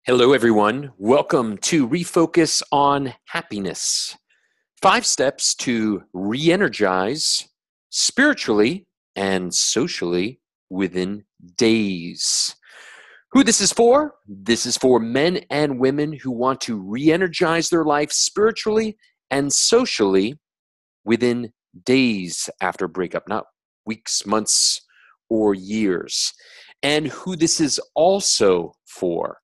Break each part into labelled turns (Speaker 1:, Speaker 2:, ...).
Speaker 1: Hello, everyone. Welcome to Refocus on Happiness. 5 steps to re-energize spiritually and socially within days. Who this is for? This is for men and women who want to re-energize their life spiritually and socially within days after a breakup, not weeks, months, or years. And who this is also for.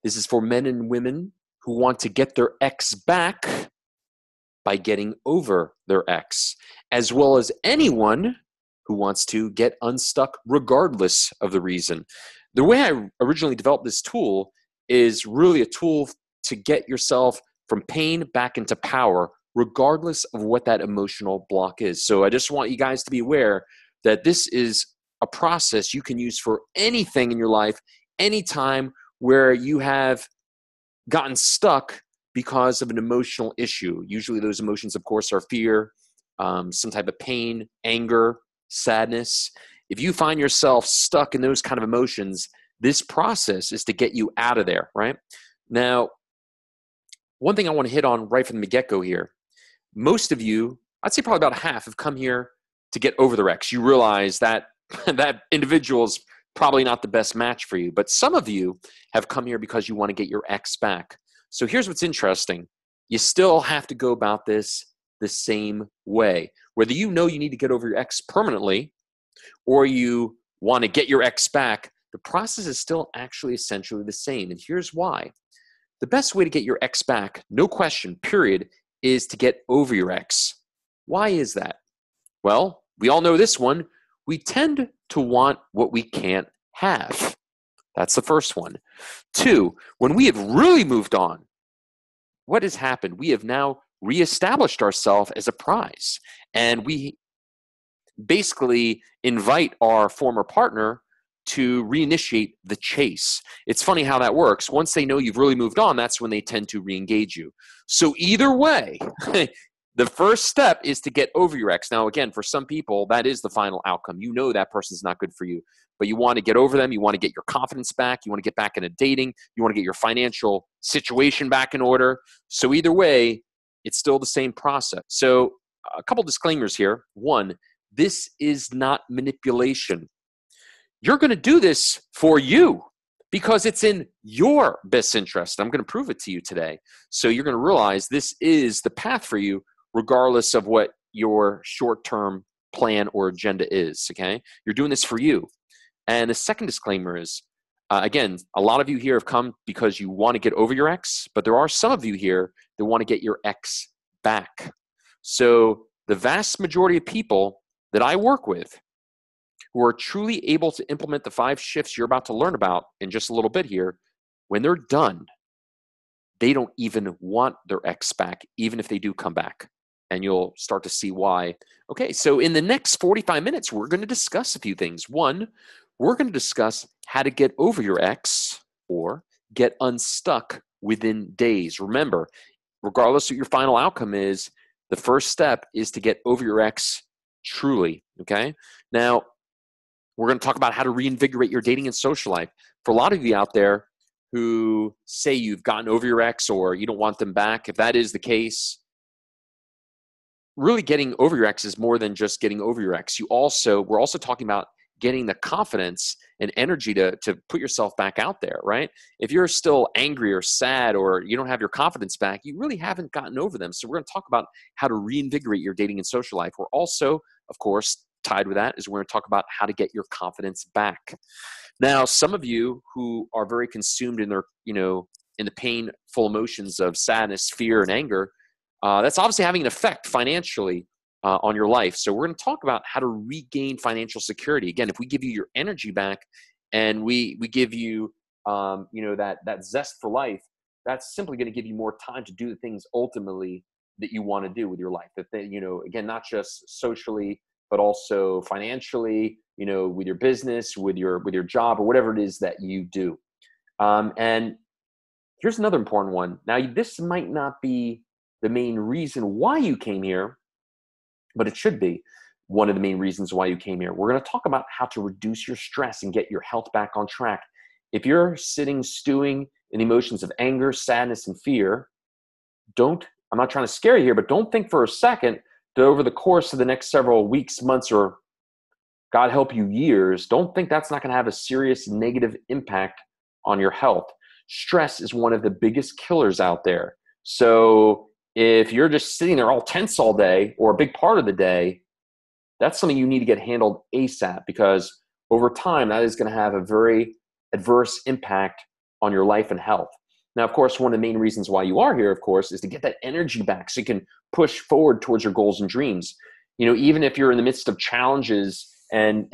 Speaker 1: This is for men and women who want to get their ex back by getting over their ex, as well as anyone who wants to get unstuck regardless of the reason. The way I originally developed this tool is really a tool to get yourself from pain back into power, regardless of what that emotional block is. So I just want you guys to be aware that this is a process you can use for anything in your life, anytime, where you have gotten stuck because of an emotional issue. Usually those emotions, of course, are fear, some type of pain, anger, sadness. If you find yourself stuck in those kind of emotions, this process is to get you out of there, right? Now, one thing I want to hit on right from the get-go here, most of you, I'd say probably about half, have come here to get over their ex. You realize that that individual's probably not the best match for you. But some of you have come here because you want to get your ex back. So here's what's interesting. You still have to go about this the same way. Whether you know you need to get over your ex permanently or you want to get your ex back, the process is still actually essentially the same. And here's why. The best way to get your ex back, no question, period, is to get over your ex. Why is that? Well, we all know this one. We tend to want what we can't have. That's the first one. 2, when we have really moved on, what has happened? We have now reestablished ourselves as a prize. And we basically invite our former partner to reinitiate the chase. It's funny how that works. Once they know you've really moved on, that's when they tend to reengage you. So either way, the first step is to get over your ex. Now, again, for some people, that is the final outcome. You know that person's not good for you, but you want to get over them. You want to get your confidence back. You want to get back into dating. You want to get your financial situation back in order. So either way, it's still the same process. So a couple disclaimers here. 1, this is not manipulation. You're going to do this for you because it's in your best interest. I'm going to prove it to you today. So you're going to realize this is the path for you, regardless of what your short-term plan or agenda is, okay? You're doing this for you. And the second disclaimer is, again, a lot of you here have come because you want to get over your ex, but there are some of you here that want to get your ex back. So the vast majority of people that I work with who are truly able to implement the 5 shifts you're about to learn about in just a little bit here, when they're done, they don't even want their ex back, even if they do come back. And you'll start to see why. Okay, so in the next 45 minutes, we're going to discuss a few things. 1, we're going to discuss how to get over your ex or get unstuck within days. Remember, regardless of what your final outcome is, the first step is to get over your ex truly, okay? Now, we're going to talk about how to reinvigorate your dating and social life. For a lot of you out there who say you've gotten over your ex or you don't want them back, if that is the case, really getting over your ex is more than just getting over your ex. We're also talking about getting the confidence and energy to put yourself back out there, right? If you're still angry or sad or you don't have your confidence back, you really haven't gotten over them. So we're going to talk about how to reinvigorate your dating and social life. We're also, of course, tied with that is we're going to talk about how to get your confidence back. Now, some of you who are very consumed in their, in the painful emotions of sadness, fear, and anger, that's obviously having an effect financially on your life. So we're going to talk about how to regain financial security. Again, if we give you your energy back and we give you, that zest for life, that's simply going to give you more time to do the things ultimately that you want to do with your life. That again, not just socially, but also financially, with your business, with your job, or whatever it is that you do. And here's another important one. Now, this might not be the main reason why you came here, but it should be one of the main reasons why you came here. We're going to talk about how to reduce your stress and get your health back on track. If you're sitting stewing in the emotions of anger, sadness, and fear, I'm not trying to scare you here, but don't think for a second that over the course of the next several weeks, months, or God help you, years, don't think that's not going to have a serious negative impact on your health. Stress is one of the biggest killers out there. So if you're just sitting there all tense all day or a big part of the day, that's something you need to get handled ASAP, because over time, that is going to have a very adverse impact on your life and health. Now, of course, one of the main reasons why you are here, of course, is to get that energy back so you can push forward towards your goals and dreams. Even if you're in the midst of challenges and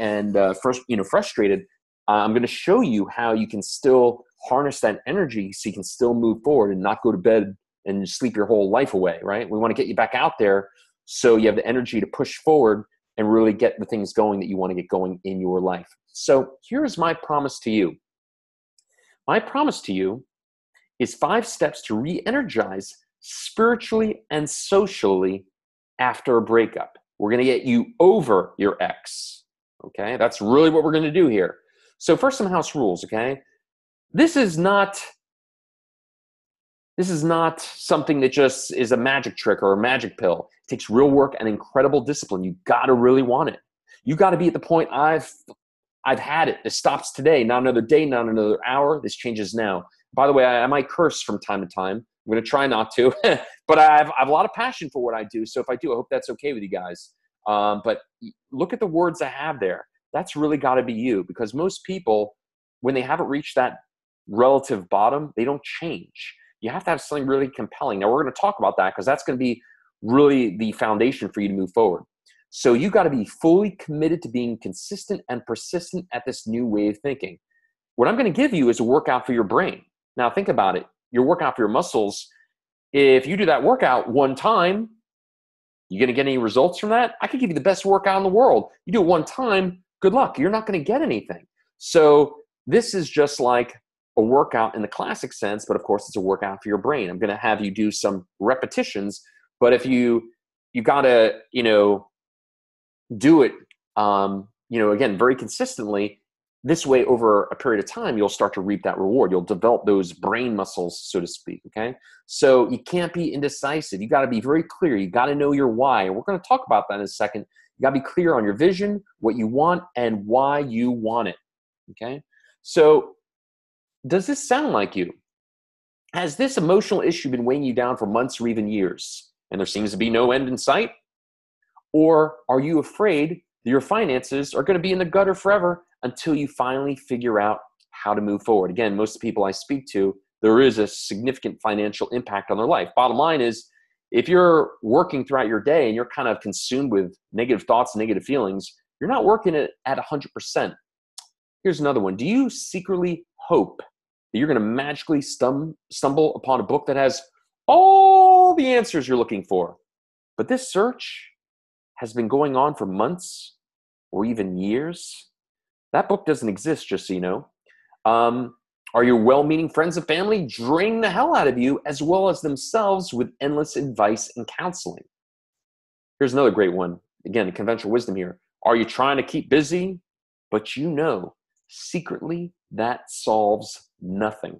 Speaker 1: frustrated, I'm going to show you how you can still harness that energy so you can still move forward and not go to bed and sleep your whole life away, right? We want to get you back out there so you have the energy to push forward and really get the things going that you want to get going in your life. So here's my promise to you. My promise to you is 5 steps to re-energize spiritually and socially after a breakup. We're going to get you over your ex, okay? That's really what we're going to do here. So first, some house rules, okay? This is not something that just is a magic trick or a magic pill. It takes real work and incredible discipline. You got to really want it. You got to be at the point, I've had it. This stops today, not another day, not another hour. This changes now. By the way, I might curse from time to time. I'm going to try not to, but I have a lot of passion for what I do. So if I do, I hope that's okay with you guys. But look at the words I have there. That's really got to be you, because most people, when they haven't reached that relative bottom, they don't change. You have to have something really compelling. Now, we're going to talk about that because that's going to be really the foundation for you to move forward. So you got to be fully committed to being consistent and persistent at this new way of thinking. What I'm going to give you is a workout for your brain. Now, think about it. Your workout for your muscles, if you do that workout one time, you going to get any results from that? I could give you the best workout in the world. You do it one time, good luck. You're not going to get anything. So this is just like a workout in the classic sense, but of course it's a workout for your brain. I'm going to have you do some repetitions, but if you got to, do it, again, very consistently, this way over a period of time, you'll start to reap that reward. You'll develop those brain muscles, so to speak. Okay. So you can't be indecisive. You got to be very clear. You got to know your why. And we're going to talk about that in a second. You got to be clear on your vision, what you want, and why you want it. Okay. So does this sound like you? Has this emotional issue been weighing you down for months or even years, and there seems to be no end in sight? Or are you afraid that your finances are going to be in the gutter forever until you finally figure out how to move forward? Again, most of the people I speak to, there is a significant financial impact on their life. Bottom line is, if you're working throughout your day and you're kind of consumed with negative thoughts and negative feelings, you're not working at 100%. Here's another one. Do you secretly hope that you're going to magically stumble upon a book that has all the answers you're looking for? But this search has been going on for months or even years. That book doesn't exist, just so you know. Are your well-meaning friends and family draining the hell out of you, as well as themselves, with endless advice and counseling? Here's another great one. Again, conventional wisdom here. Are you trying to keep busy, but secretly that solves nothing?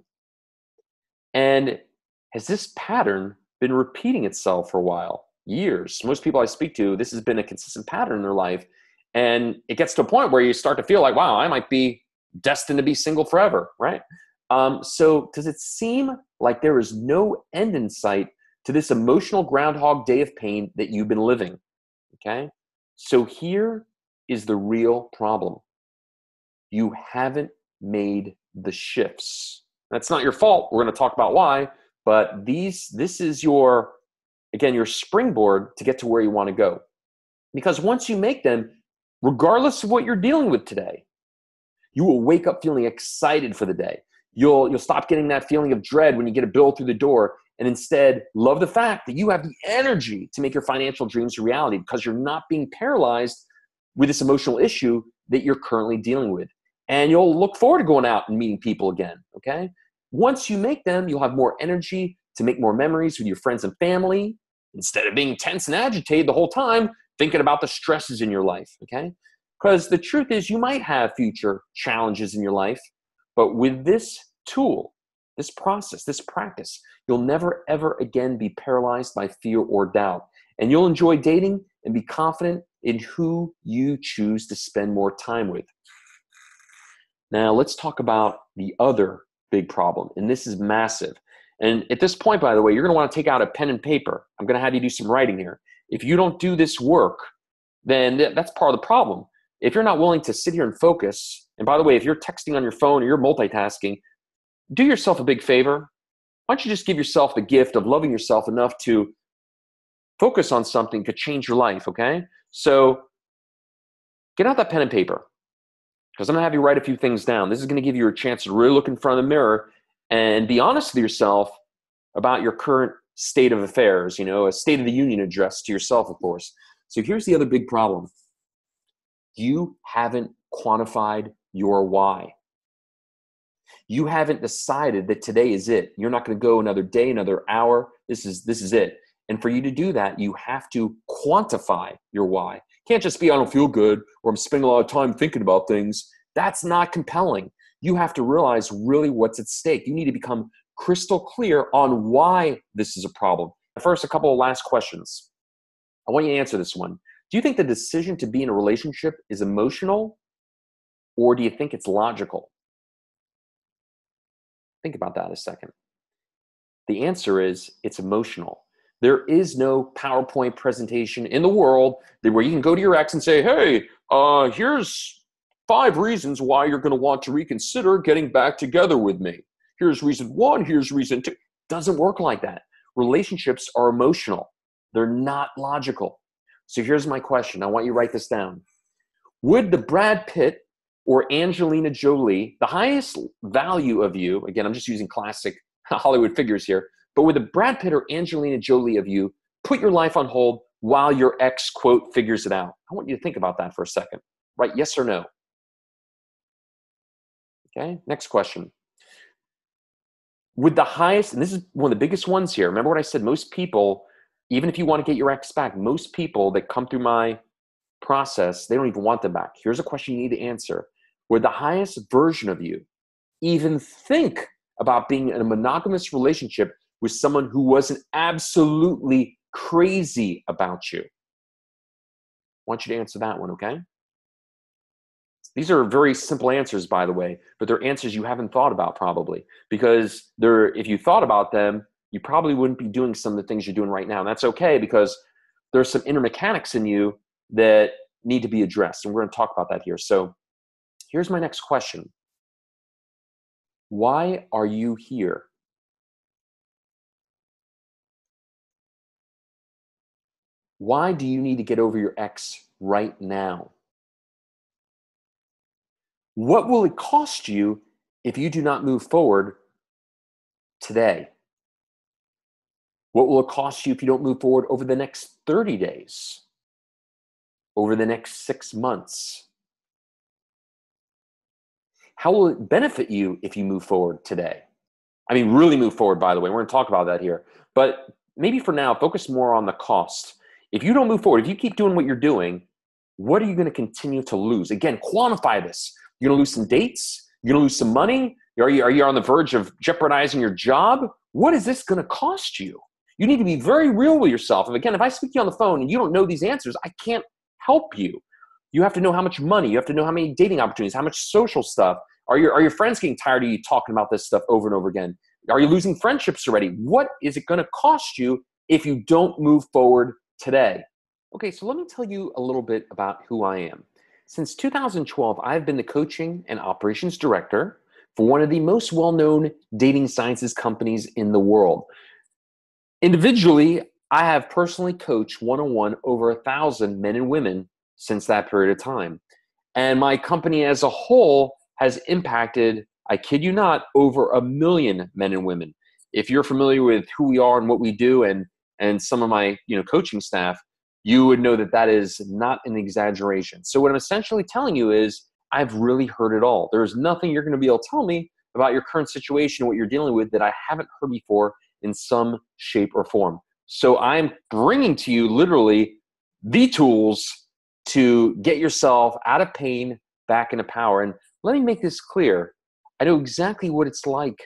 Speaker 1: And has this pattern been repeating itself for a while? Years. Most people I speak to, this has been a consistent pattern in their life. And it gets to a point where you start to feel like, wow, I might be destined to be single forever, right? So does it seem like there is no end in sight to this emotional Groundhog Day of pain that you've been living? Okay? So here is the real problem. You haven't made the shifts. That's not your fault. We're going to talk about why, but this is your springboard to get to where you want to go. Because once you make them, regardless of what you're dealing with today, you will wake up feeling excited for the day. You'll stop getting that feeling of dread when you get a bill through the door, and instead love the fact that you have the energy to make your financial dreams a reality, because you're not being paralyzed with this emotional issue that you're currently dealing with. And you'll look forward to going out and meeting people again, okay? Once you make them, you'll have more energy to make more memories with your friends and family, instead of being tense and agitated the whole time, thinking about the stresses in your life, okay? Because the truth is, you might have future challenges in your life, but with this tool, this process, this practice, you'll never, ever again be paralyzed by fear or doubt. And you'll enjoy dating and be confident in who you choose to spend more time with. Now, let's talk about the other big problem, and this is massive. And at this point, by the way, you're going to want to take out a pen and paper. I'm going to have you do some writing here. If you don't do this work, then that's part of the problem. If you're not willing to sit here and focus, and by the way, if you're texting on your phone or you're multitasking, do yourself a big favor. Why don't you just give yourself the gift of loving yourself enough to focus on something to change your life, okay? So get out that pen and paper, because I'm going to have you write a few things down. This is going to give you a chance to really look in front of the mirror and be honest with yourself about your current state of affairs, a State of the Union address to yourself, of course. So here's the other big problem. You haven't quantified your why. You haven't decided that today is it. You're not going to go another day, another hour. This is it. And for you to do that, you have to quantify your why. It can't just be, I don't feel good, or I'm spending a lot of time thinking about things. That's not compelling. You have to realize really what's at stake. You need to become crystal clear on why this is a problem. First, a couple of last questions. I want you to answer this one. Do you think the decision to be in a relationship is emotional, or do you think it's logical? Think about that a second. The answer is it's emotional. There is no PowerPoint presentation in the world where you can go to your ex and say, hey, here's 5 reasons why you're going to want to reconsider getting back together with me. Here's reason 1, here's reason 2. It doesn't work like that. Relationships are emotional. They're not logical. So here's my question. I want you to write this down. Would the Brad Pitt or Angelina Jolie, the highest value of you, again, I'm just using classic Hollywood figures here, but would the Brad Pitt or Angelina Jolie of you put your life on hold while your ex, quote, figures it out? I want you to think about that for a second. Right? Yes or no? Okay, next question. Would the highest, and this is one of the biggest ones here, remember what I said, most people, even if you want to get your ex back, most people that come through my process, they don't even want them back. Here's a question you need to answer. Would the highest version of you even think about being in a monogamous relationship with someone who wasn't absolutely crazy about you? I want you to answer that one, okay? These are very simple answers, by the way, but they're answers you haven't thought about probably, because if you thought about them, you probably wouldn't be doing some of the things you're doing right now. And that's okay, because there's some inner mechanics in you that need to be addressed. And we're going to talk about that here. So here's my next question. Why are you here? Why do you need to get over your ex right now? What will it cost you if you do not move forward today? What will it cost you if you don't move forward over the next 30 days? Over the next 6 months? How will it benefit you if you move forward today? I mean, really move forward, by the way. We're going to talk about that here. But maybe for now, focus more on the cost. If you don't move forward, if you keep doing what you're doing, what are you going to continue to lose? Again, quantify this. You're going to lose some dates? You're going to lose some money? Are you on the verge of jeopardizing your job? What is this going to cost you? You need to be very real with yourself. And again, if I speak to you on the phone and you don't know these answers, I can't help you. You have to know how much money. You have to know how many dating opportunities, how much social stuff. Are your friends getting tired of you talking about this stuff over and over again? Are you losing friendships already? What is it going to cost you if you don't move forward today? Okay, so let me tell you a little bit about who I am. Since 2012, I've been the coaching and operations director for one of the most well-known dating sciences companies in the world. Individually, I have personally coached one-on-one over 1,000 men and women since that period of time. And my company as a whole has impacted, I kid you not, over 1 million men and women. If you're familiar with who we are and what we do and some of my coaching staff, you would know that that is not an exaggeration. So what I'm essentially telling you is I've really heard it all. There's nothing you're going to be able to tell me about your current situation, what you're dealing with, that I haven't heard before in some shape or form. So I'm bringing to you literally the tools to get yourself out of pain, back into power. And let me make this clear. I know exactly what it's like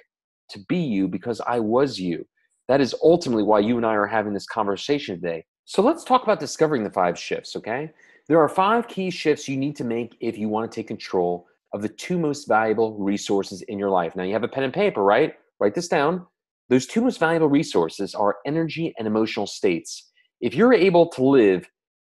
Speaker 1: to be you because I was you. That is ultimately why you and I are having this conversation today. So let's talk about discovering the 5 shifts, okay? There are 5 key shifts you need to make if you want to take control of the 2 most valuable resources in your life. Now, you have a pen and paper, right? Write this down. Those 2 most valuable resources are energy and emotional states. If you're able to live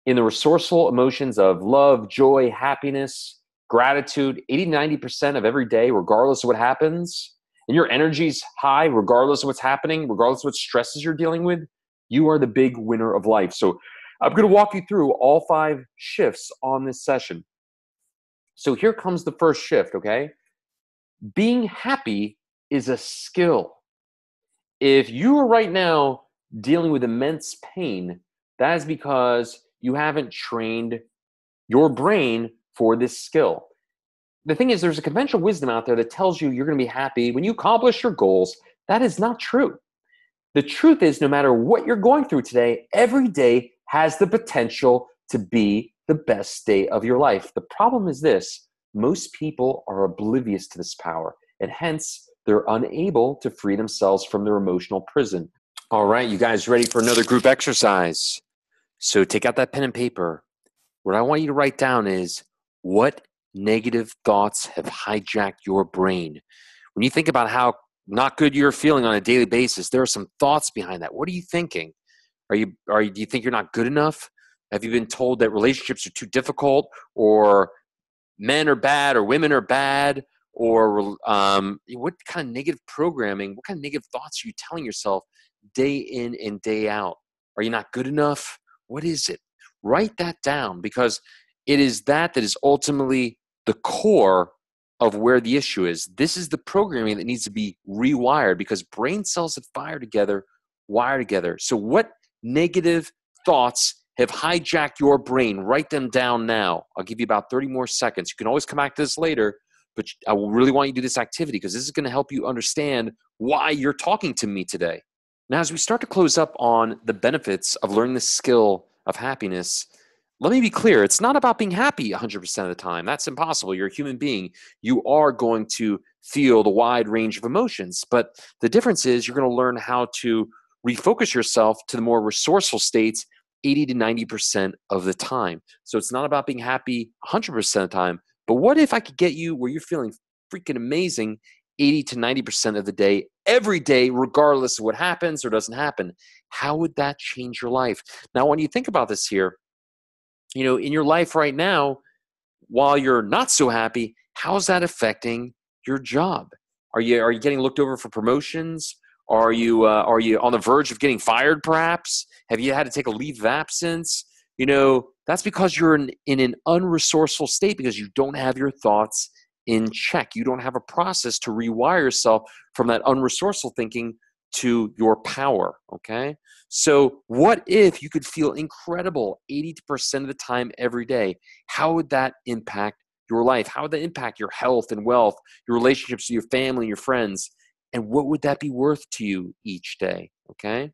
Speaker 1: in the resourceful emotions of love, joy, happiness, gratitude, 80-90% of every day, regardless of what happens, and your energy's high, regardless of what's happening, regardless of what stresses you're dealing with, you are the big winner of life. So I'm going to walk you through all 5 shifts on this session. So here comes the first shift, okay? Being happy is a skill. If you are right now dealing with immense pain, that is because you haven't trained your brain for this skill. The thing is, there's a conventional wisdom out there that tells you you're going to be happy when you accomplish your goals. That is not true. The truth is, no matter what you're going through today, every day has the potential to be the best day of your life. The problem is this: most people are oblivious to this power, and hence they're unable to free themselves from their emotional prison. All right, you guys ready for another group exercise? So take out that pen and paper. What I want you to write down is, what negative thoughts have hijacked your brain? When you think about how not good you're feeling on a daily basis, there are some thoughts behind that. What are you thinking? Do you think you're not good enough? Have you been told that relationships are too difficult, or men are bad, or women are bad, or what kind of negative programming, what kind of negative thoughts are you telling yourself day in and day out? Are you not good enough? What is it? Write that down, because it is that is ultimately the core of where the issue is. This is the programming that needs to be rewired, because brain cells that fire together wire together. So what negative thoughts have hijacked your brain? Write them down now. I'll give you about 30 more seconds. You can always come back to this later, but I really want you to do this activity, because this is going to help you understand why you're talking to me today. Now, as we start to close up on the benefits of learning the skill of happiness, let me be clear. It's not about being happy 100% of the time. That's impossible. You're a human being. You are going to feel the wide range of emotions. But the difference is you're going to learn how to refocus yourself to the more resourceful states 80 to 90% of the time. So it's not about being happy 100% of the time. But what if I could get you where you're feeling freaking amazing 80 to 90% of the day, every day, regardless of what happens or doesn't happen? How would that change your life? Now, when you think about this here, in your life right now, while you're not so happy, how's that affecting your job? Are you getting looked over for promotions? Are you on the verge of getting fired, perhaps? Have you had to take a leave of absence? That's because you're in an unresourceful state, because you don't have your thoughts in check. You don't have a process to rewire yourself from that unresourceful thinking to your power, okay? So what if you could feel incredible 80% of the time every day? How would that impact your life? How would that impact your health and wealth, your relationships with your family, your friends? And what would that be worth to you each day, okay?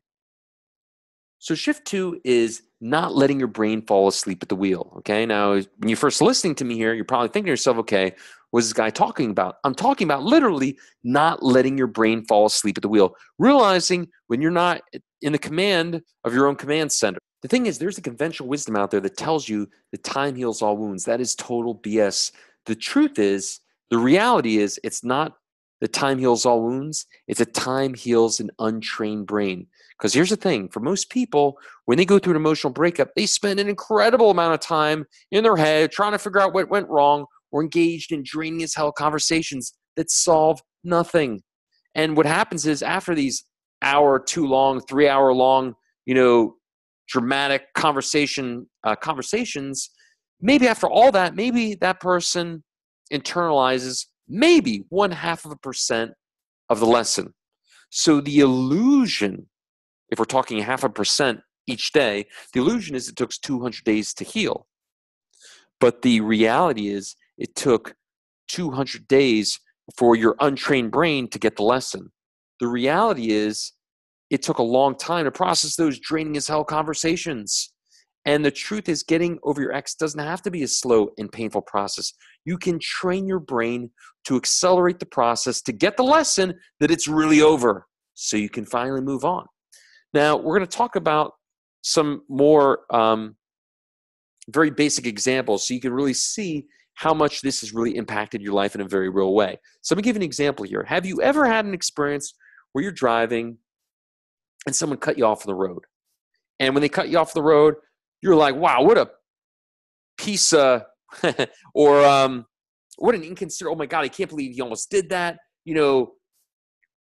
Speaker 1: So shift 2 is not letting your brain fall asleep at the wheel, okay? Now, when you're first listening to me here, you're probably thinking to yourself, okay, what's this guy talking about? I'm talking about literally not letting your brain fall asleep at the wheel, realizing when you're not in the command of your own command center. The thing is, there's a conventional wisdom out there that tells you that time heals all wounds. That is total BS. The truth is, the reality is, it's not that time heals all wounds. It's that time heals an untrained brain. Because here's the thing, for most people, when they go through an emotional breakup, they spend an incredible amount of time in their head trying to figure out what went wrong, or engaged in draining as hell conversations that solve nothing. And what happens is, after these hour too long, 3 hour long, dramatic conversations, maybe after all that, maybe that person internalizes maybe 0.5% of the lesson. So the illusion, if we're talking 0.5% each day, the illusion is it took 200 days to heal. But the reality is it took 200 days for your untrained brain to get the lesson. The reality is it took a long time to process those draining as hell conversations. And the truth is, getting over your ex doesn't have to be a slow and painful process. You can train your brain to accelerate the process to get the lesson that it's really over so you can finally move on. Now, we're going to talk about some more very basic examples so you can really see how much this has really impacted your life in a very real way. So let me give you an example here. Have you ever had an experience where you're driving and someone cut you off on the road? And when they cut you off the road, you're like, wow, what a piece of, or what an inconsiderate, oh my God, I can't believe he almost did that. You know,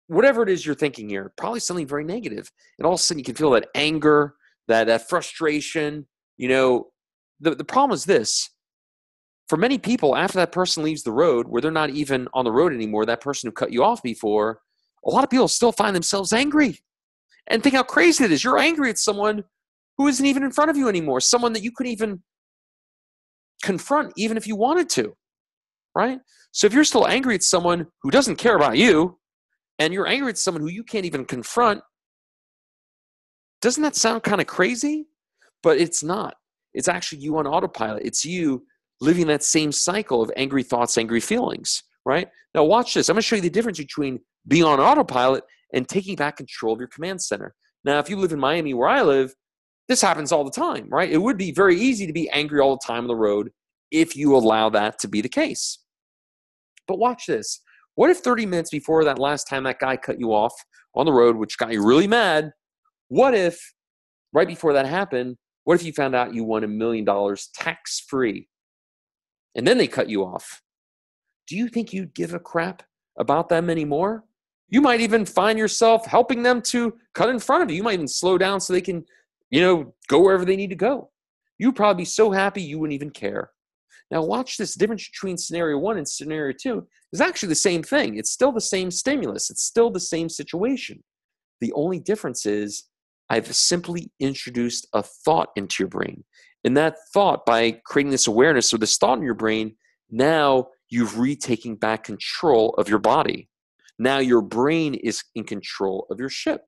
Speaker 1: whatever it is you're thinking here, probably something very negative. And all of a sudden you can feel that anger, that frustration. You know, the problem is this. For many people, after that person leaves the road, where they're not even on the road anymore, that person who cut you off before, a lot of people still find themselves angry. And think how crazy it is. You're angry at someone who isn't even in front of you anymore, someone that you couldn't even confront even if you wanted to, right? So if you're still angry at someone who doesn't care about you, and you're angry at someone who you can't even confront, doesn't that sound kind of crazy? But it's not. It's actually you on autopilot. It's you living that same cycle of angry thoughts, angry feelings, right? Now watch this. I'm going to show you the difference between being on autopilot and taking back control of your command center. Now, if you live in Miami where I live, this happens all the time, right? It would be very easy to be angry all the time on the road if you allow that to be the case. But watch this. What if 30 minutes before that last time that guy cut you off on the road, which got you really mad, what if right before that happened, what if you found out you won $1 million tax-free? And then they cut you off. Do you think you'd give a crap about them anymore? You might even find yourself helping them to cut in front of you. You might even slow down so they can, go wherever they need to go. You'd probably be so happy you wouldn't even care. Now watch this. Difference between scenario 1 and scenario 2 is actually the same thing. It's still the same stimulus. It's still the same situation. The only difference is I've simply introduced a thought into your brain. And that thought, by creating this awareness or this thought in your brain, now you've retaken back control of your body. Now your brain is in control of your ship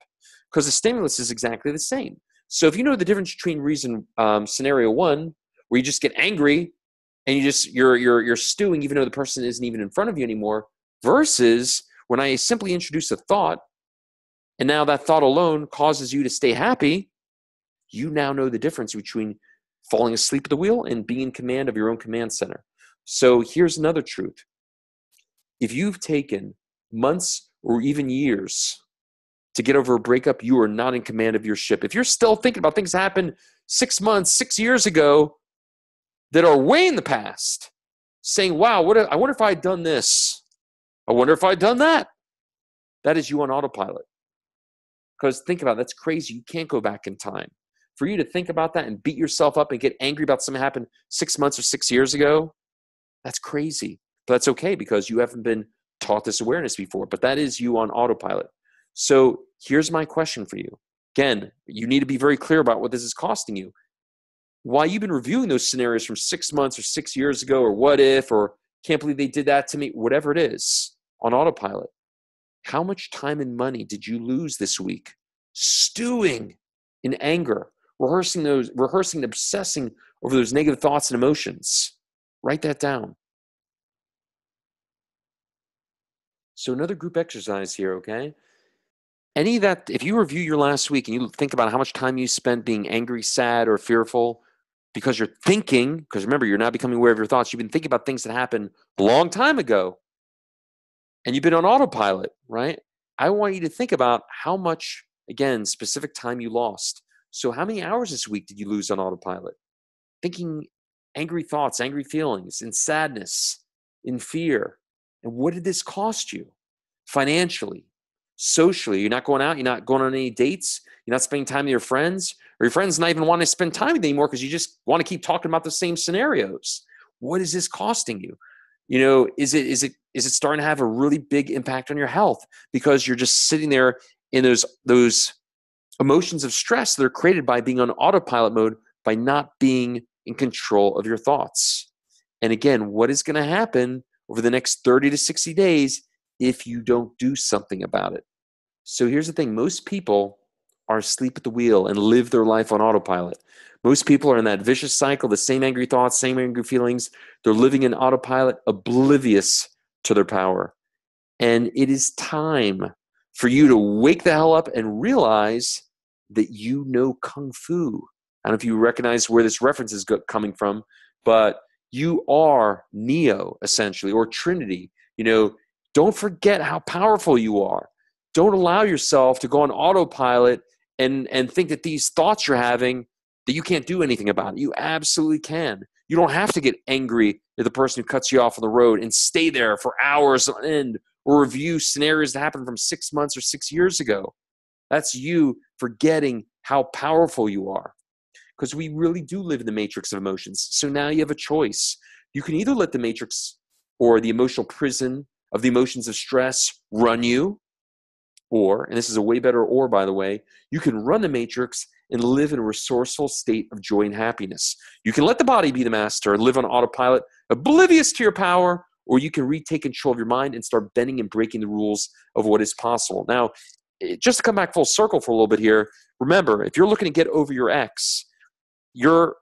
Speaker 1: because the stimulus is exactly the same. So if you know the difference between scenario 1, where you just get angry and you're stewing even though the person isn't even in front of you anymore, versus when I simply introduce a thought and now that thought alone causes you to stay happy, you now know the difference between falling asleep at the wheel and being in command of your own command center. So here's another truth. If you've taken months or even years to get over a breakup, you are not in command of your ship. If you're still thinking about things that happened 6 months, 6 years ago that are way in the past, saying, wow, I wonder if I had done this. I wonder if I'd done that. That is you on autopilot. Because think about it, that's crazy. You can't go back in time. For you to think about that and beat yourself up and get angry about something that happened 6 months or 6 years ago, that's crazy. But that's okay because you haven't been taught this awareness before. But that is you on autopilot. So here's my question for you. Again, you need to be very clear about what this is costing you. While you've been reviewing those scenarios from 6 months or 6 years ago, or what if, or can't believe they did that to me, whatever it is, on autopilot, how much time and money did you lose this week stewing in anger, rehearsing and obsessing over those negative thoughts and emotions? Write that down. So another group exercise here, okay? If you review your last week and you think about how much time you spent being angry, sad, or fearful because you're thinking, because remember, you're now becoming aware of your thoughts. You've been thinking about things that happened a long time ago and you've been on autopilot, right? I want you to think about how much, again, specific time you lost. So how many hours this week did you lose on autopilot? Thinking angry thoughts, angry feelings, in sadness, in fear. And what did this cost you financially, socially? You're not going out. You're not going on any dates. You're not spending time with your friends, or your friends not even want to spend time with you anymore because you just want to keep talking about the same scenarios. What is this costing you? Is it starting to have a really big impact on your health because you're just sitting there in those emotions of stress that are created by being on autopilot mode, by not being in control of your thoughts? And again, what is going to happen over the next 30 to 60 days if you don't do something about it? So here's the thing. Most people are asleep at the wheel and live their life on autopilot. Most people are in that vicious cycle, the same angry thoughts, same angry feelings. They're living in autopilot, oblivious to their power. And it is time for you to wake the hell up and realize that you know Kung Fu. I don't know if you recognize where this reference is coming from, but you are Neo, essentially, or Trinity. Don't forget how powerful you are. Don't allow yourself to go on autopilot and think that these thoughts you're having, that you can't do anything about it. You absolutely can. You don't have to get angry at the person who cuts you off on the road and stay there for hours on end or review scenarios that happened from 6 months or 6 years ago. That's you forgetting how powerful you are, because we really do live in the matrix of emotions. So now you have a choice. You can either let the matrix or the emotional prison of the emotions of stress run you, or, and this is a way better or, by the way, you can run the matrix and live in a resourceful state of joy and happiness. You can let the body be the master and live on autopilot, oblivious to your power, or you can retake control of your mind and start bending and breaking the rules of what is possible. Now, just to come back full circle for a little bit here, remember, if you're looking to get over your ex, your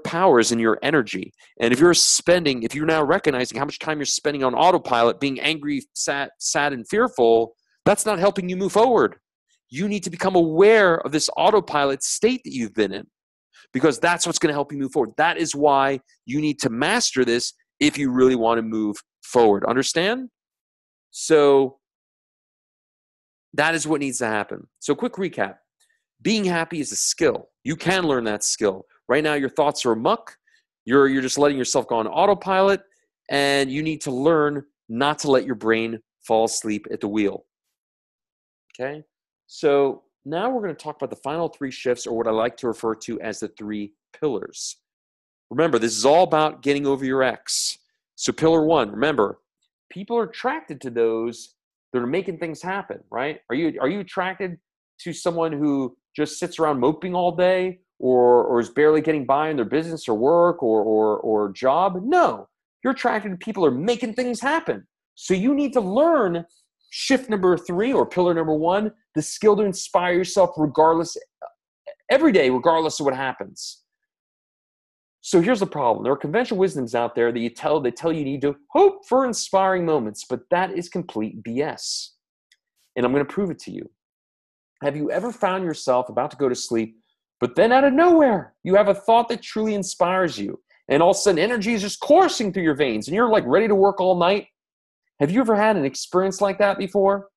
Speaker 1: power is in your energy. And if you're now recognizing how much time you're spending on autopilot, being angry, sad, and fearful, that's not helping you move forward. You need to become aware of this autopilot state that you've been in, because that's what's going to help you move forward. That is why you need to master this if you really want to move forward. Understand? So that is what needs to happen. So quick recap. Being happy is a skill. You can learn that skill. Right now, your thoughts are amok. You're just letting yourself go on autopilot, and you need to learn not to let your brain fall asleep at the wheel. Okay? So now we're going to talk about the final 3 shifts, or what I like to refer to as the 3 pillars. Remember, this is all about getting over your ex. So pillar 1, remember, people are attracted to those that are making things happen, right? Are you attracted to someone who just sits around moping all day, or is barely getting by in their business or work or job? No. You're attracted to people who are making things happen. So you need to learn shift number 3, or pillar number 1, the skill to inspire yourself every day, regardless of what happens. So here's the problem. There are conventional wisdoms out there that they tell you need to hope for inspiring moments, but that is complete BS. And I'm going to prove it to you. Have you ever found yourself about to go to sleep, but then out of nowhere, you have a thought that truly inspires you, and all of a sudden energy is just coursing through your veins, and you're like ready to work all night? Have you ever had an experience like that before?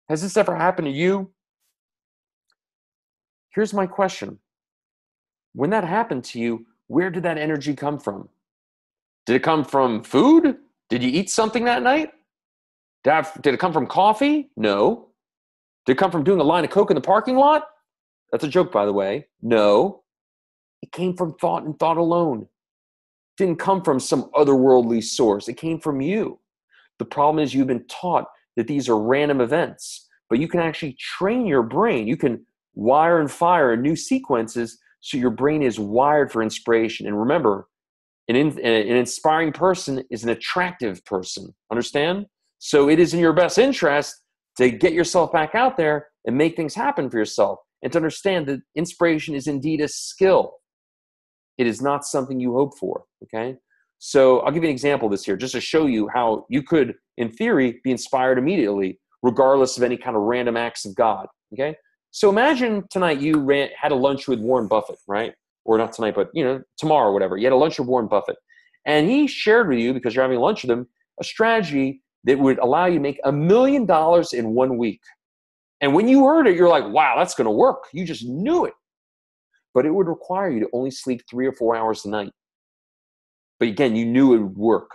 Speaker 1: Has this ever happened to you? Here's my question. When that happened to you, where did that energy come from? Did it come from food? Did you eat something that night? Did it come from coffee? No. Did it come from doing a line of Coke in the parking lot? That's a joke, by the way. No. It came from thought and thought alone. It didn't come from some otherworldly source. It came from you. The problem is you've been taught that these are random events, but you can actually train your brain. You can wire and fire new sequences so your brain is wired for inspiration. And remember, an inspiring person is an attractive person. Understand? So it is in your best interest to get yourself back out there and make things happen for yourself, and to understand that inspiration is indeed a skill. It is not something you hope for, okay? So I'll give you an example of this here, just to show you how you could, in theory, be inspired immediately, regardless of any kind of random acts of God, okay? So imagine tonight you had a lunch with Warren Buffett, right? Or not tonight, but tomorrow or whatever. You had a lunch with Warren Buffett. And he shared with you, because you're having lunch with him, a strategy that would allow you to make $1 million in 1 week. And when you heard it, you're like, wow, that's going to work. You just knew it. But it would require you to only sleep 3 or 4 hours a night. But again, you knew it would work.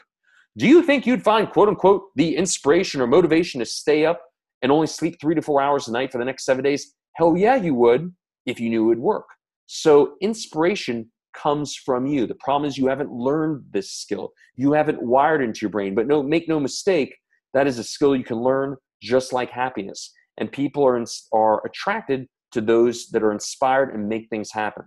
Speaker 1: Do you think you'd find, quote unquote, the inspiration or motivation to stay up and only sleep 3 to 4 hours a night for the next 7 days? Hell yeah, you would, if you knew it would work. So inspiration comes from you. The problem is you haven't learned this skill. You haven't wired into your brain. But make no mistake, that is a skill you can learn, just like happiness. And people are attracted to those that are inspired and make things happen.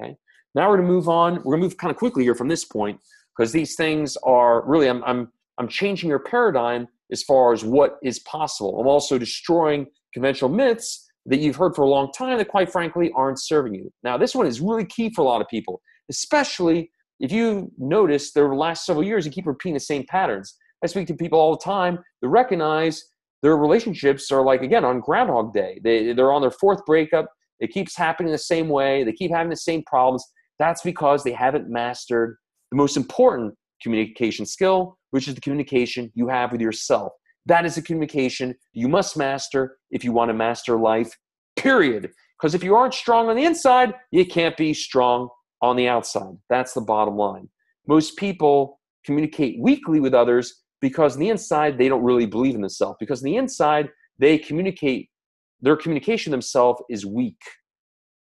Speaker 1: Okay. Now we're going to move on. We're going to move kind of quickly here from this point, because these things are really, I'm changing your paradigm as far as what is possible. I'm also destroying conventional myths that you've heard for a long time that quite frankly aren't serving you. Now, this one is really key for a lot of people, especially if you notice the last several years, you keep repeating the same patterns. I speak to people all the time that recognize their relationships are like, again, on Groundhog Day. They're on their fourth breakup. It keeps happening the same way. They keep having the same problems. That's because they haven't mastered the most important communication skill, which is the communication you have with yourself. That is a communication you must master if you want to master life, period. Because if you aren't strong on the inside, you can't be strong on the outside. That's the bottom line. Most people communicate weakly with others because on the inside, they don't really believe in themselves. Because on the inside, their communication themselves is weak,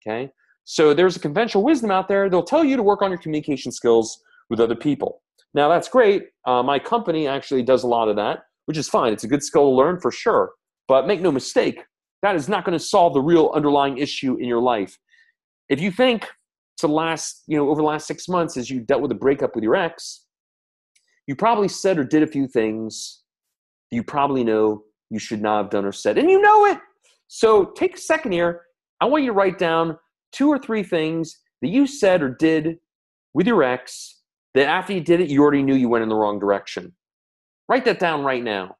Speaker 1: okay? So there's a conventional wisdom out there. They'll tell you to work on your communication skills with other people. Now, that's great. My company actually does a lot of that, which is fine. It's a good skill to learn for sure. But make no mistake, that is not going to solve the real underlying issue in your life. If you think over the last 6 months as you dealt with a breakup with your ex, you probably said or did a few things you probably know you should not have done or said, and you know it. So take a second here. I want you to write down 2 or 3 things that you said or did with your ex that after you did it, you already knew you went in the wrong direction. Write that down right now,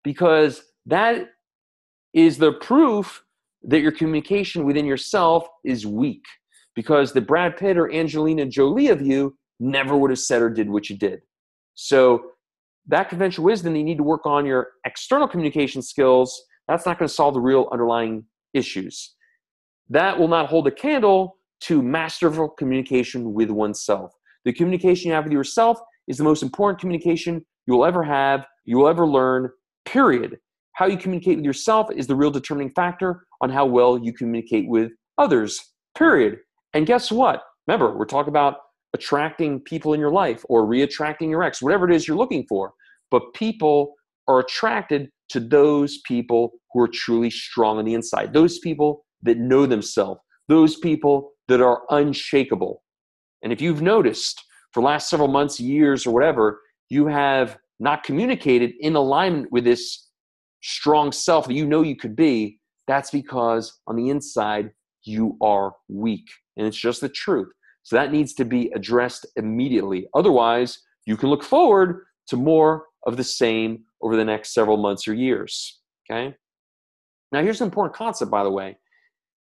Speaker 1: because that is the proof that your communication within yourself is weak, because the Brad Pitt or Angelina Jolie of you never would have said or did what you did. So that conventional wisdom, you need to work on your external communication skills. That's not going to solve the real underlying issues. That will not hold a candle to masterful communication with oneself. The communication you have with yourself is the most important communication you will ever have, you will ever learn, period. How you communicate with yourself is the real determining factor on how well you communicate with others, period. And guess what? Remember, we're talking about attracting people in your life or re-attracting your ex, whatever it is you're looking for. But people are attracted to those people who are truly strong on the inside, those people that know themselves, those people that are unshakable. And if you've noticed for the last several months, years, or whatever, you have not communicated in alignment with this strong self that you know you could be, that's because on the inside, you are weak. And it's just the truth. So that needs to be addressed immediately. Otherwise, you can look forward to more of the same over the next several months or years, okay? Now, here's an important concept, by the way.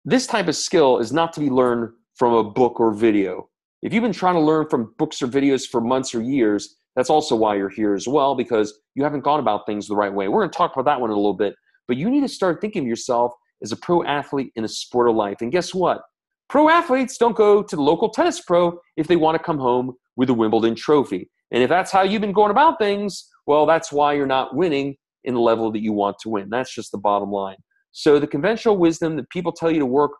Speaker 1: This type of skill is not to be learned from a book or video. If you've been trying to learn from books or videos for months or years, that's also why you're here as well, because you haven't gone about things the right way. We're going to talk about that one in a little bit, but you need to start thinking of yourself as a pro athlete in a sport of life. And guess what? Pro athletes don't go to the local tennis pro if they want to come home with a Wimbledon trophy. And if that's how you've been going about things, well, that's why you're not winning in the level that you want to win. That's just the bottom line. So the conventional wisdom that people tell you to work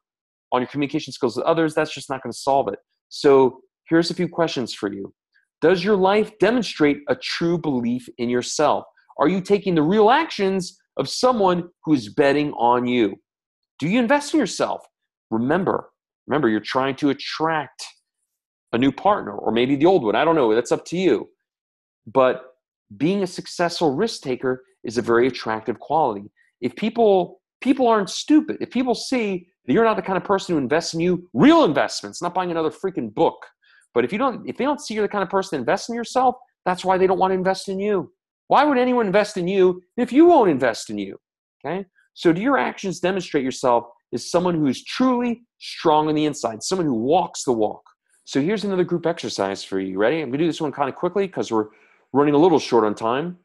Speaker 1: on your communication skills with others, that's just not going to solve it. So here's a few questions for you. Does your life demonstrate a true belief in yourself? Are you taking the real actions of someone who is betting on you? Do you invest in yourself? Remember, you're trying to attract a new partner or maybe the old one. I don't know. That's up to you. But being a successful risk taker is a very attractive quality. If people aren't stupid, if people see that you're not the kind of person who invests in you, real investments, not buying another freaking book. But if they don't see you're the kind of person that invests in yourself, that's why they don't want to invest in you. Why would anyone invest in you if you won't invest in you? Okay? So do your actions demonstrate yourself as someone who is truly strong on the inside, someone who walks the walk? So here's another group exercise for you. Ready? I'm going to do this one kind of quickly because we're running a little short on time.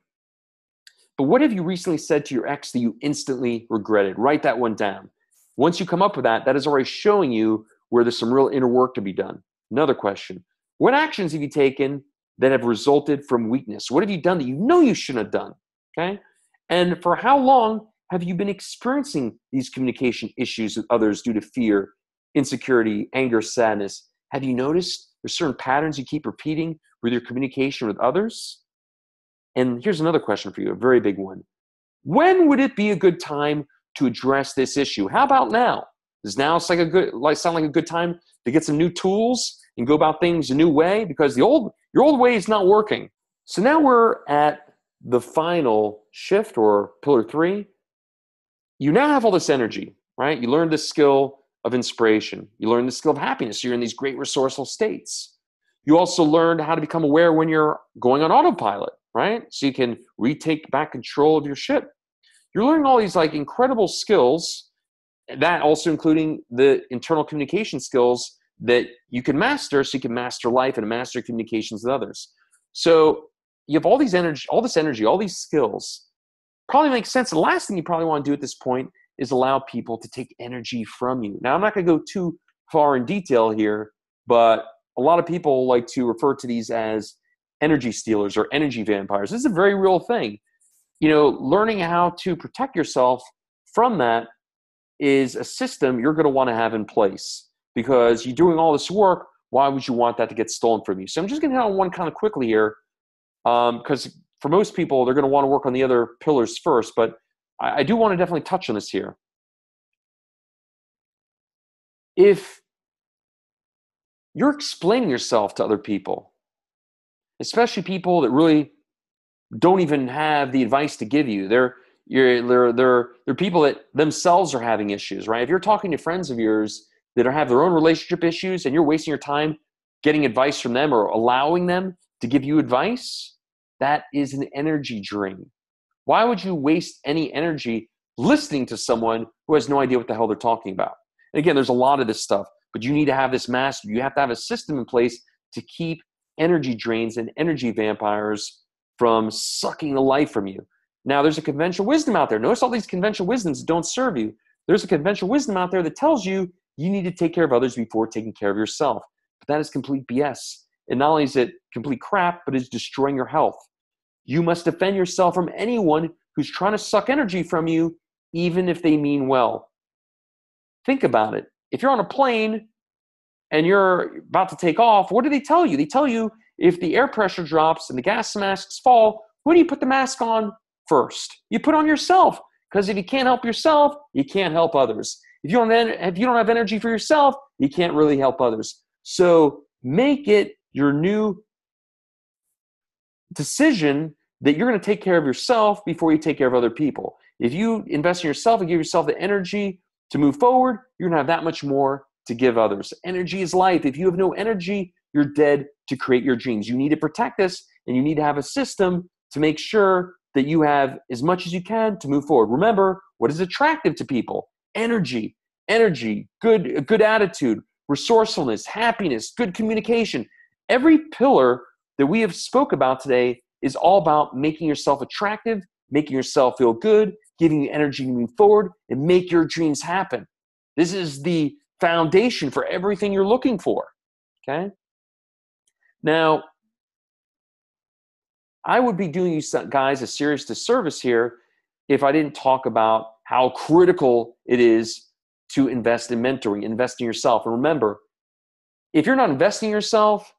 Speaker 1: But what have you recently said to your ex that you instantly regretted? Write that one down. Once you come up with that, that is already showing you where there's some real inner work to be done. Another question. What actions have you taken that have resulted from weakness? What have you done that you know you shouldn't have done? Okay? And for how long have you been experiencing these communication issues with others due to fear, insecurity, anger, sadness? Have you noticed there's certain patterns you keep repeating with your communication with others? And here's another question for you, a very big one. When would it be a good time to address this issue? How about now? Does now sound like a good time to get some new tools and go about things a new way? Because your old way is not working. So now we're at the final shift or pillar 3. You now have all this energy. right? You learn the skill of inspiration. You learn the skill of happiness. You're in these great resourceful states. You also learn how to become aware when you're going on autopilot, right? So you can retake back control of your ship. You're learning all these like incredible skills, that also including the internal communication skills that you can master, so you can master life and master communications with others. So you have all this energy, all these skills. Probably makes sense. The last thing you probably want to do at this point is allow people to take energy from you. Now, I'm not going to go too far in detail here, but a lot of people like to refer to these as energy stealers or energy vampires. This is a very real thing. Learning how to protect yourself from that is a system you're going to want to have in place, because you're doing all this work. Why would you want that to get stolen from you? So I'm just going to hit on one kind of quickly here, because for most people, they're going to want to work on the other pillars first, but I do want to definitely touch on this here. If you're explaining yourself to other people, especially people that really don't even have the advice to give you, they're people that themselves are having issues, right? If you're talking to friends of yours that have their own relationship issues and you're wasting your time getting advice from them or allowing them to give you advice, that is an energy drain. Why would you waste any energy listening to someone who has no idea what the hell they're talking about? And again, there's a lot of this stuff, but you need to have this mastered. You have to have a system in place to keep energy drains and energy vampires from sucking the life from you. Now, there's a conventional wisdom out there. Notice all these conventional wisdoms don't serve you. There's a conventional wisdom out there that tells you you need to take care of others before taking care of yourself. But that is complete BS. And not only is it complete crap, but it's destroying your health. You must defend yourself from anyone who's trying to suck energy from you, even if they mean well. Think about it. If you're on a plane and you're about to take off, what do they tell you? They tell you if the air pressure drops and the gas masks fall, who do you put the mask on first? You put on yourself, because if you can't help yourself, you can't help others. If you don't have energy for yourself, you can't really help others. So make it your new decision that you're going to take care of yourself before you take care of other people. If you invest in yourself and give yourself the energy to move forward, you're going to have that much more to give others. Energy is life. If you have no energy, you're dead to create your dreams. You need to protect this, and you need to have a system to make sure that you have as much as you can to move forward. Remember, what is attractive to people? Energy, good attitude, resourcefulness, happiness, good communication. Every pillar that we have spoke about today is all about making yourself attractive, making yourself feel good, giving you energy to move forward, and make your dreams happen. This is the foundation for everything you're looking for, okay? Now, I would be doing you guys a serious disservice here if I didn't talk about how critical it is to invest in mentoring, invest in yourself. And remember, if you're not investing in yourself,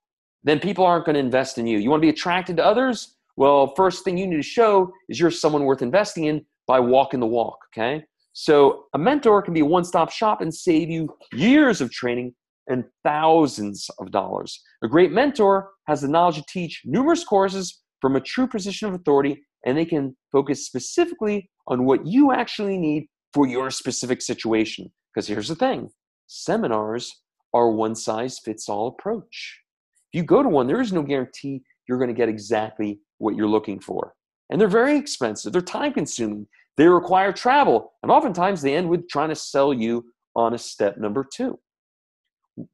Speaker 1: then people aren't going to invest in you. You want to be attracted to others? Well, first thing you need to show is you're someone worth investing in by walking the walk, okay? So a mentor can be a one-stop shop and save you years of training and thousands of dollars. A great mentor has the knowledge to teach numerous courses from a true position of authority, and they can focus specifically on what you actually need for your specific situation. Because here's the thing, seminars are a one-size-fits-all approach. If you go to one, there is no guarantee you're going to get exactly what you're looking for. And they're very expensive. They're time-consuming. They require travel. And oftentimes they end with trying to sell you on a step number 2.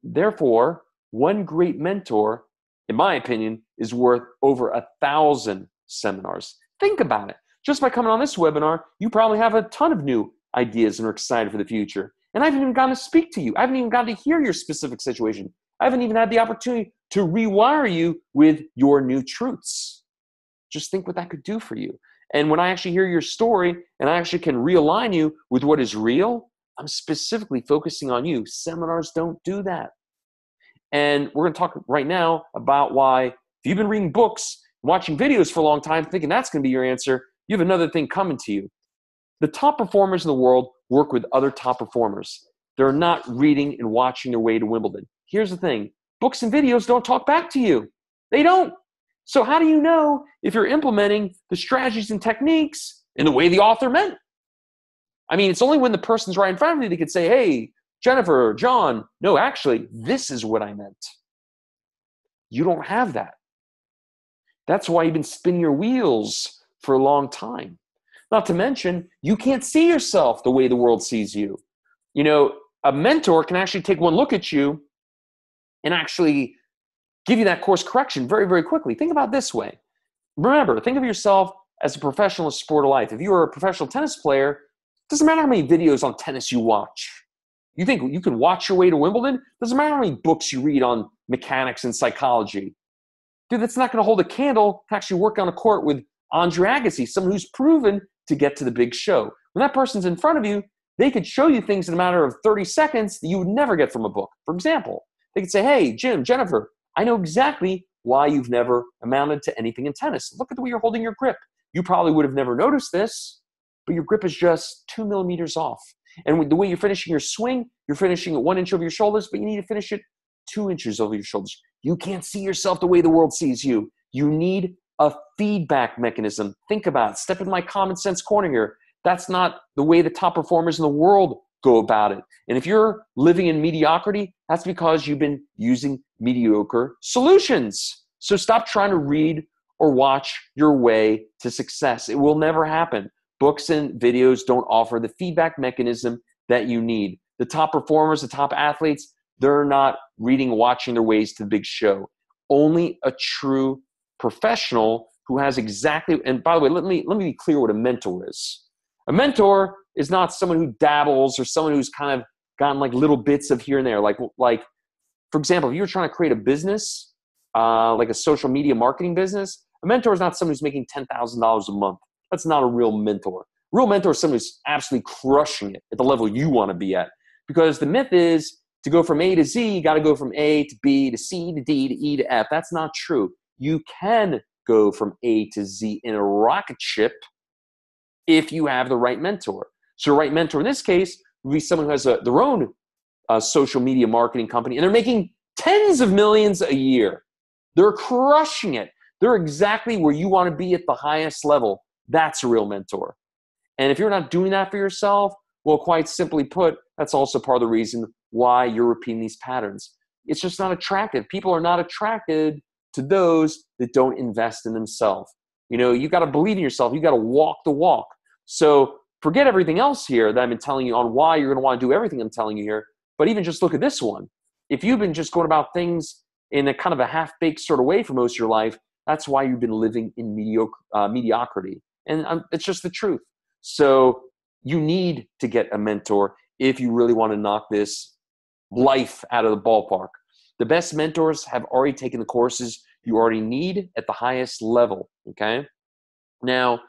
Speaker 1: Therefore, one great mentor, in my opinion, is worth over 1,000 seminars. Think about it. Just by coming on this webinar, you probably have a ton of new ideas and are excited for the future. And I haven't even gotten to speak to you. I haven't even gotten to hear your specific situation. I haven't even had the opportunity to rewire you with your new truths. Just think what that could do for you. And when I actually hear your story and I actually can realign you with what is real, I'm specifically focusing on you. Seminars don't do that. And we're going to talk right now about why, if you've been reading books, watching videos for a long time, thinking that's going to be your answer, you have another thing coming to you. The top performers in the world work with other top performers. They're not reading and watching their way to Wimbledon. Here's the thing. Books and videos don't talk back to you. They don't. So how do you know if you're implementing the strategies and techniques in the way the author meant? I mean, it's only when the person's right in front of you they could say, hey, Jennifer, John, no, actually, this is what I meant. You don't have that. That's why you've been spinning your wheels for a long time. Not to mention, you can't see yourself the way the world sees you. You know, a mentor can actually take one look at you and actually give you that course correction very, very quickly. Think about it this way. Remember, think of yourself as a professional in sport of life. If you were a professional tennis player, it doesn't matter how many videos on tennis you watch. You think you can watch your way to Wimbledon? Doesn't matter how many books you read on mechanics and psychology. Dude, that's not going to hold a candle to actually work on a court with Andre Agassi, someone who's proven to get to the big show. When that person's in front of you, they could show you things in a matter of 30 seconds that you would never get from a book. For example, they could say, hey, Jim, Jennifer, I know exactly why you've never amounted to anything in tennis. Look at the way you're holding your grip. You probably would have never noticed this, but your grip is just 2 millimeters off. And with the way you're finishing your swing, you're finishing at 1 inch over your shoulders, but you need to finish it 2 inches over your shoulders. You can't see yourself the way the world sees you. You need a feedback mechanism. Think about it. Step in my common sense corner here. That's not the way the top performers in the world go about it. And if you're living in mediocrity, that's because you've been using mediocre solutions. So stop trying to read or watch your way to success. It will never happen. Books and videos don't offer the feedback mechanism that you need. The top performers, the top athletes, they're not reading, watching their ways to the big show. Only a true professional who has exactly, and by the way, let me be clear what a mentor is. A mentor is not someone who dabbles or someone who's kind of gotten like little bits of here and there. Like for example, if you're trying to create a business, like a social media marketing business, a mentor is not someone who's making $10,000 a month. That's not a real mentor. A real mentor is someone who's absolutely crushing it at the level you want to be at. Because the myth is to go from A to Z, you got to go from A to B to C to D to E to F. That's not true. You can go from A to Z in a rocket ship if you have the right mentor. So the right mentor in this case would be someone who has their own social media marketing company, and they're making tens of millions a year. They're crushing it. They're exactly where you want to be at the highest level. That's a real mentor. And if you're not doing that for yourself, well, quite simply put, that's also part of the reason why you're repeating these patterns. It's just not attractive. People are not attracted to those that don't invest in themselves. You know, you got to believe in yourself. You got to walk the walk. So forget everything else here that I've been telling you on why you're going to want to do everything I'm telling you here. But even just look at this one. If you've been just going about things in a kind of a half-baked sort of way for most of your life, that's why you've been living in mediocrity. And it's just the truth. So you need to get a mentor if you really want to knock this life out of the ballpark. The best mentors have already taken the courses you already need at the highest level, okay? Now,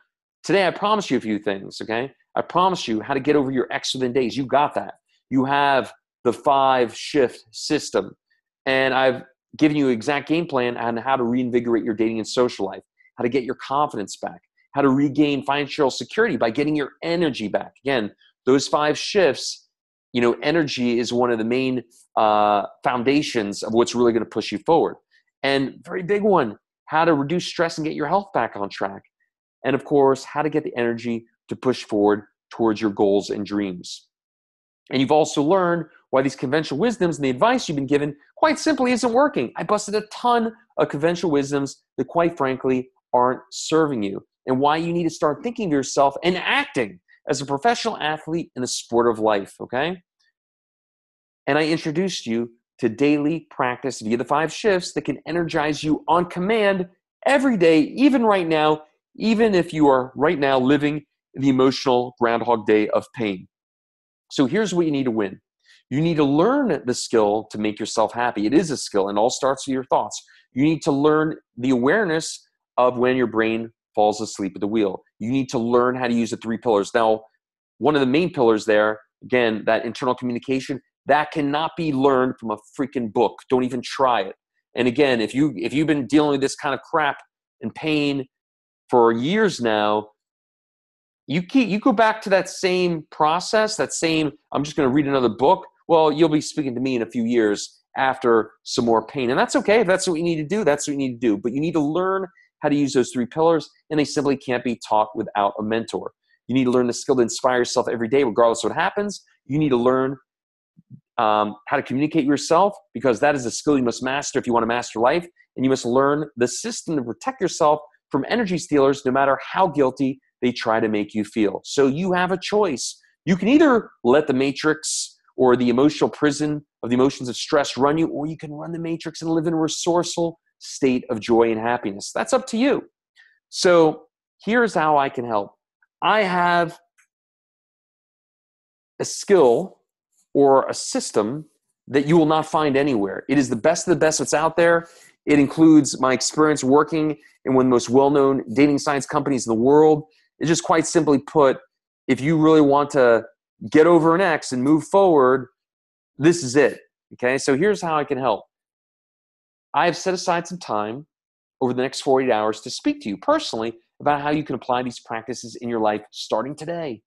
Speaker 1: today I promised you a few things, okay? I promised you how to get over your X within days. You got that. You have the 5-shift system. And I've given you an exact game plan on how to reinvigorate your dating and social life, how to get your confidence back, how to regain financial security by getting your energy back. Again, those 5 shifts, you know, energy is one of the main foundations of what's really going to push you forward. And very big one, how to reduce stress and get your health back on track. And of course, how to get the energy to push forward towards your goals and dreams. And you've also learned why these conventional wisdoms and the advice you've been given quite simply isn't working. I busted a ton of conventional wisdoms that quite frankly aren't serving you, and why you need to start thinking of yourself and acting as a professional athlete in the sport of life, okay? And I introduced you to daily practice via the 5 shifts that can energize you on command every day, even right now, even if you are right now living the emotional Groundhog Day of pain. So here's what you need to win. You need to learn the skill to make yourself happy. It is a skill, and it all starts with your thoughts. You need to learn the awareness of when your brain falls asleep at the wheel. You need to learn how to use the 3 pillars. Now, one of the main pillars there, again, that internal communication, that cannot be learned from a freaking book. Don't even try it. And again, if you've been dealing with this kind of crap and pain for years now, you go back to that same process, that same, I'm just going to read another book. Well, you'll be speaking to me in a few years after some more pain. And that's okay. If that's what you need to do, that's what you need to do. But you need to learn how to use those 3 pillars, and they simply can't be taught without a mentor. You need to learn the skill to inspire yourself every day, regardless of what happens. You need to learn how to communicate yourself, because that is a skill you must master if you want to master life. And you must learn the system to protect yourself from energy stealers, no matter how guilty they try to make you feel. So you have a choice. You can either let the matrix or the emotional prison of the emotions of stress run you, or you can run the matrix and live in a resourceful state of joy and happiness. That's up to you. So here's how I can help. I have a skill or a system that you will not find anywhere. It is the best of the best that's out there. It includes my experience working in one of the most well-known dating science companies in the world. It's just quite simply put, if you really want to get over an ex and move forward, this is it. Okay, so here's how I can help. I have set aside some time over the next 48 hours to speak to you personally about how you can apply these practices in your life starting today.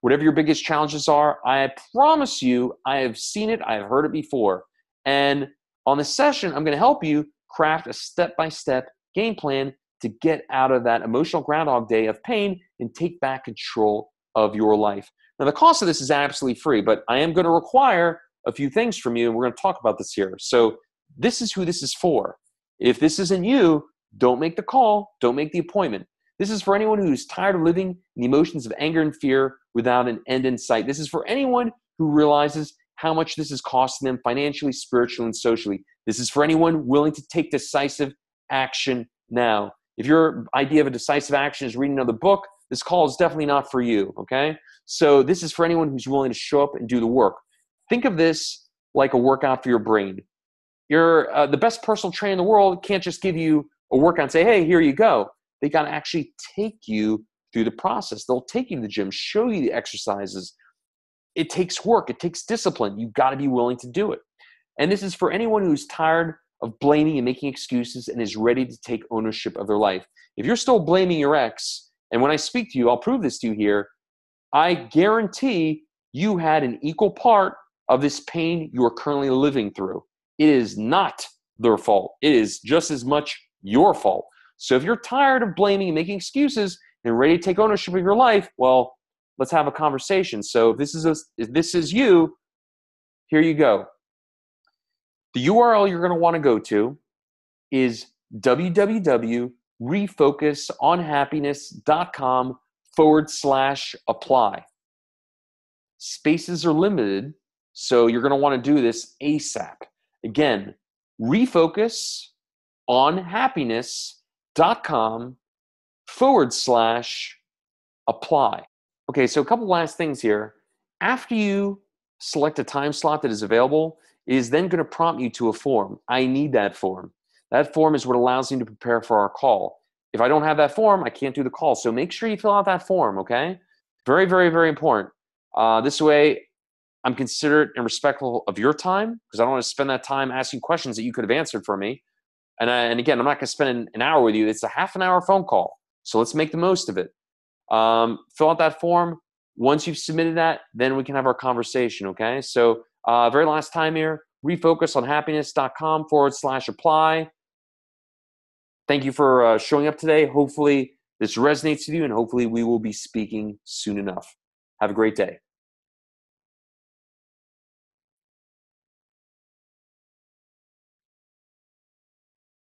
Speaker 1: Whatever your biggest challenges are, I promise you, I have seen it, I have heard it before. And on this session, I'm going to help you craft a step-by-step game plan to get out of that emotional Groundhog Day of pain and take back control of your life. Now, the cost of this is absolutely free, but I am going to require a few things from you, and we're going to talk about this here. So this is who this is for. If this isn't you, don't make the call, don't make the appointment. This is for anyone who's tired of living in the emotions of anger and fear without an end in sight. This is for anyone who realizes how much this is costing them financially, spiritually, and socially. This is for anyone willing to take decisive action now. If your idea of a decisive action is reading another book, this call is definitely not for you, okay? So this is for anyone who's willing to show up and do the work. Think of this like a workout for your brain. The best personal trainer in the world can't just give you a workout and say, hey, here you go. They got to actually take you through the process. They'll take you to the gym, show you the exercises. It takes work. It takes discipline. You've got to be willing to do it. And this is for anyone who's tired of blaming and making excuses and is ready to take ownership of their life. If you're still blaming your ex, and when I speak to you, I'll prove this to you here, I guarantee you had an equal part of this pain you are currently living through. It is not their fault. It is just as much your fault. So if you're tired of blaming and making excuses and ready to take ownership of your life, well, let's have a conversation. So if this is you, here you go. The URL you're going to want to go to is www.refocusonhappiness.com/apply. Spaces are limited, so you're going to want to do this ASAP. Again, refocusonhappiness.com/apply. Okay, so a couple last things here. After you select a time slot that is available, it is then going to prompt you to a form. I need that form. That form is what allows me to prepare for our call. If I don't have that form, I can't do the call. So make sure you fill out that form, okay? Very, very, very important. This way, I'm considerate and respectful of your time, because I don't want to spend that time asking questions that you could have answered for me. And again, I'm not going to spend an hour with you. It's a half an hour phone call. So let's make the most of it. Fill out that form. Once you've submitted that, then we can have our conversation, okay? So very last time here, refocusonhappiness.com/apply. Thank you for showing up today. Hopefully this resonates with you, and hopefully we will be speaking soon enough. Have a great day.